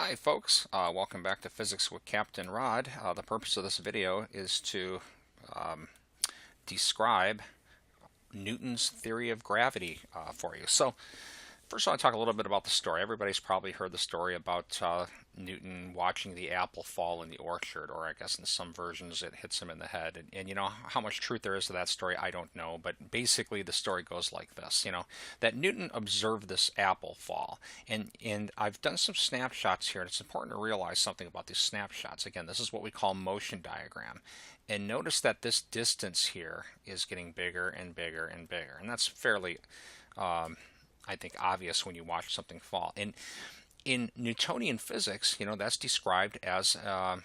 Hi folks, welcome back to Physics with Captain Rod. The purpose of this video is to um, describe Newton's theory of gravity for you. So first I want to talk a little bit about the story. Everybody's probably heard the story about Newton watching the apple fall in the orchard, or I guess in some versions it hits him in the head. And you know, how much truth there is to that story, I don't know. But basically the story goes like this, that Newton observed this apple fall. And I've done some snapshots here, and it's important to realize something about these snapshots. Again, this is what we call motion diagram. And notice that this distance here is getting bigger and bigger and bigger. And that's fairly I think obvious when you watch something fall. And in Newtonian physics, that's described as an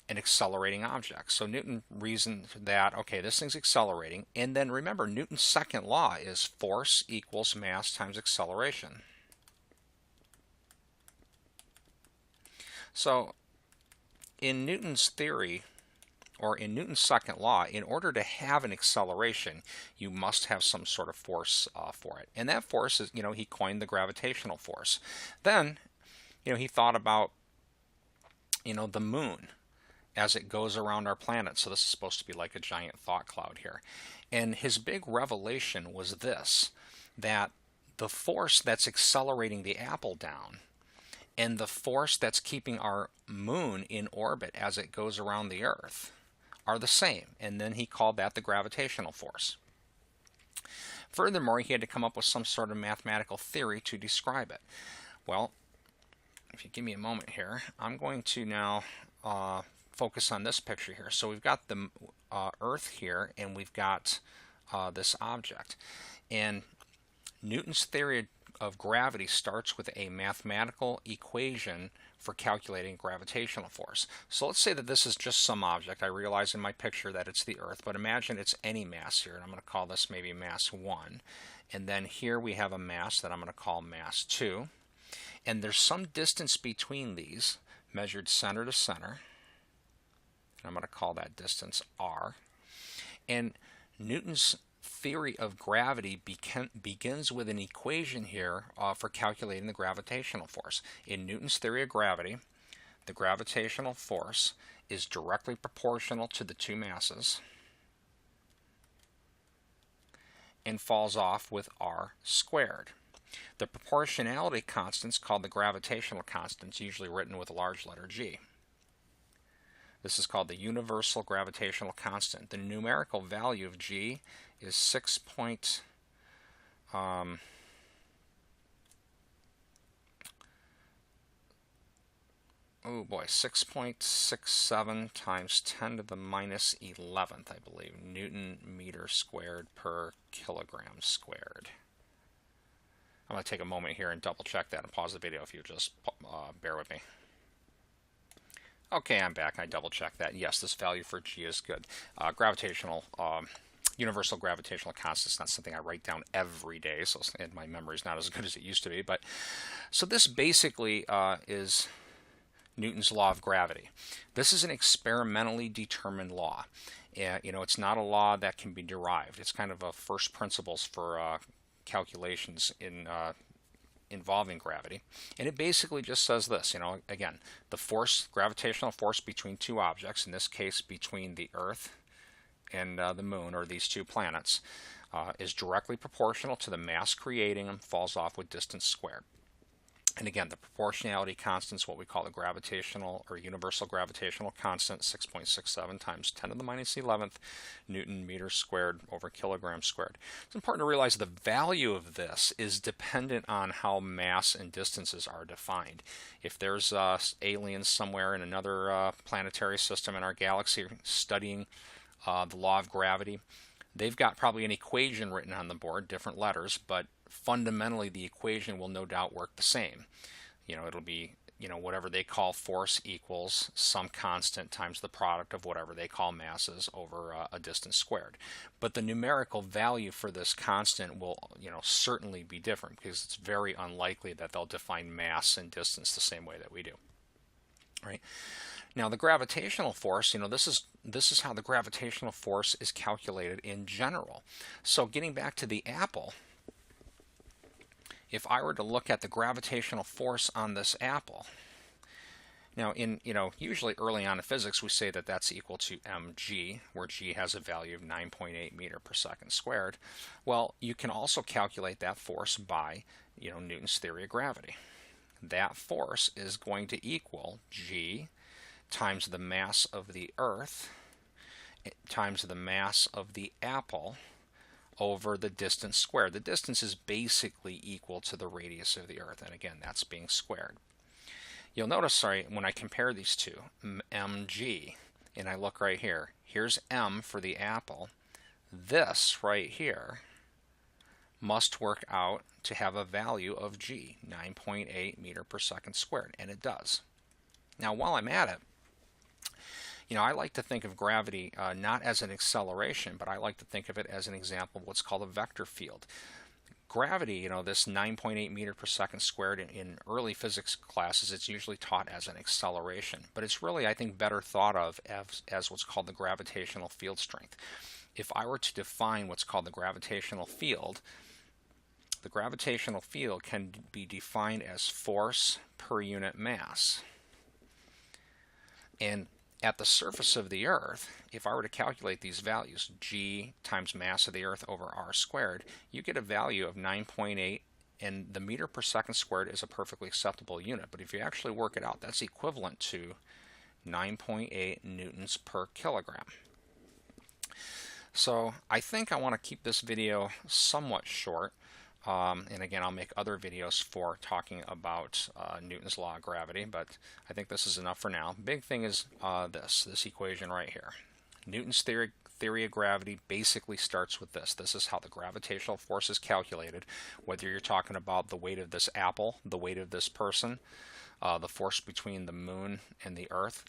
accelerating object. So Newton reasoned that, okay, this thing's accelerating. And then remember, Newton's second law is force equals mass times acceleration. So in Newton's theory, or in Newton's second law, in order to have an acceleration, you must have some sort of force for it. And that force is, he coined the gravitational force. Then, he thought about, the moon as it goes around our planet. So this is supposed to be like a giant thought cloud here. And his big revelation was this, that the force that's accelerating the apple down and the force that's keeping our moon in orbit as it goes around the Earth are the same, and then he called that the gravitational force. Furthermore, he had to come up with some sort of mathematical theory to describe it. Well, if you give me a moment here, I'm going to now focus on this picture here. So we've got the Earth here, and we've got this object. And Newton's theory of gravity starts with a mathematical equation for calculating gravitational force. So let's say that this is just some object. I realize in my picture that it's the Earth, but imagine it's any mass here, and I'm going to call this maybe mass 1. And then here we have a mass that I'm going to call mass 2. And there's some distance between these, measured center to center. And I'm going to call that distance r. And Newton's theory of gravity begins with an equation here for calculating the gravitational force. In Newton's theory of gravity, the gravitational force is directly proportional to the two masses and falls off with r squared. The proportionality constants, called the gravitational constants, usually written with a large letter G. This is called the universal gravitational constant. The numerical value of G is 6.67 times 10 to the minus 11th, I believe, Newton meter squared per kilogram squared. I'm going to take a moment here and double check that and pause the video if you just bear with me. Okay, I'm back. I double checked that. Yes, this value for G is good. Universal gravitational constant is not something I write down every day, so and my memory is not as good as it used to be. But so this basically is Newton's law of gravity. This is an experimentally determined law. It's not a law that can be derived. It's kind of a first principles for calculations involving gravity, and it basically just says this, again, the force, gravitational force between two objects, in this case between the Earth and the Moon, or these two planets, is directly proportional to the mass creating them, falls off with distance squared. And again, the proportionality constant is what we call the gravitational or universal gravitational constant, 6.67 times 10 to the minus 11th Newton meter squared over kilogram squared. It's important to realize the value of this is dependent on how mass and distances are defined. If there's aliens somewhere in another planetary system in our galaxy studying the law of gravity, they've got probably an equation written on the board, different letters, but fundamentally the equation will no doubt work the same. It'll be, whatever they call force equals some constant times the product of whatever they call masses over a distance squared. But the numerical value for this constant will, certainly be different, because it's very unlikely that they'll define mass and distance the same way that we do. Right? Now the gravitational force, this is how the gravitational force is calculated in general. So getting back to the apple, if I were to look at the gravitational force on this apple, Now, usually early on in physics, we say that that's equal to mg, where g has a value of 9.8 meter per second squared. Well, you can also calculate that force by, Newton's theory of gravity. That force is going to equal g times the mass of the Earth times the mass of the apple over the distance squared. The distance is basically equal to the radius of the Earth, and again, that's being squared. You'll notice, when I compare these two, mg, and I look right here, here's m for the apple. This right here must work out to have a value of g, 9.8 meter per second squared, and it does. Now, while I'm at it, I like to think of gravity not as an acceleration, but I like to think of it as an example of what's called a vector field. Gravity, this 9.8 meter per second squared in early physics classes, it's usually taught as an acceleration, but it's really, I think, better thought of as what's called the gravitational field strength. If I were to define what's called the gravitational field can be defined as force per unit mass. And at the surface of the Earth, if I were to calculate these values, g times mass of the Earth over r squared, you get a value of 9.8, and the meter per second squared is a perfectly acceptable unit. But if you actually work it out, that's equivalent to 9.8 newtons per kilogram. So I think I want to keep this video somewhat short. And again, I'll make other videos for talking about Newton's law of gravity, but I think this is enough for now. Big thing is this equation right here. Newton's theory of gravity basically starts with this. This is how the gravitational force is calculated, whether you're talking about the weight of this apple, the weight of this person, the force between the moon and the Earth.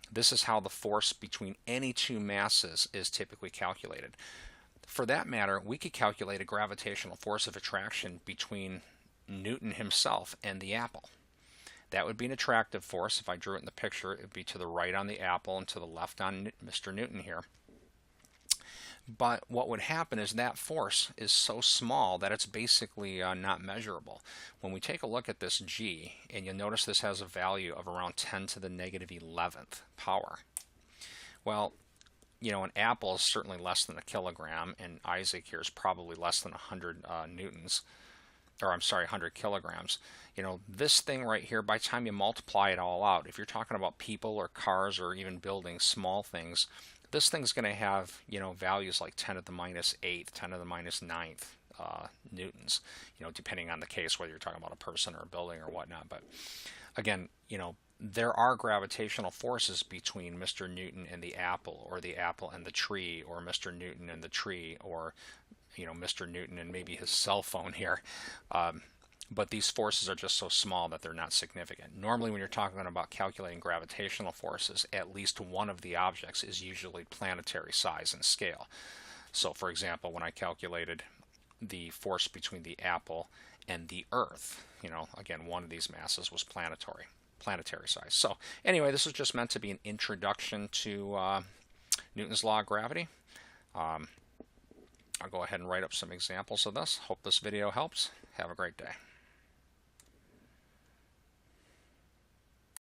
This is how the force between any two masses is typically calculated. For that matter, we could calculate a gravitational force of attraction between Newton himself and the apple. That would be an attractive force. If I drew it in the picture, it would be to the right on the apple and to the left on Mr. Newton here. But what would happen is that force is so small that it's basically not measurable. When we take a look at this g, and you'll notice this has a value of around 10 to the negative 11th power. Well, an apple is certainly less than a kilogram, and Isaac here is probably less than 100 newtons, or I'm sorry, 100 kilograms. This thing right here, by the time you multiply it all out, if you're talking about people or cars or even buildings, small things, this thing's going to have, values like 10 to the minus 8th, 10 to the minus 9th newtons, depending on the case, whether you're talking about a person or a building or whatnot. But again, there are gravitational forces between Mr. Newton and the apple, or the apple and the tree, or Mr. Newton and the tree, or Mr. Newton and maybe his cell phone here. But these forces are just so small that they're not significant. Normally when you're talking about calculating gravitational forces, at least one of the objects is usually planetary size and scale. So for example, when I calculated the force between the apple and the Earth, again, one of these masses was planetary size. So anyway, this is just meant to be an introduction to Newton's law of gravity. I'll go ahead and write up some examples of this. Hope this video helps. Have a great day.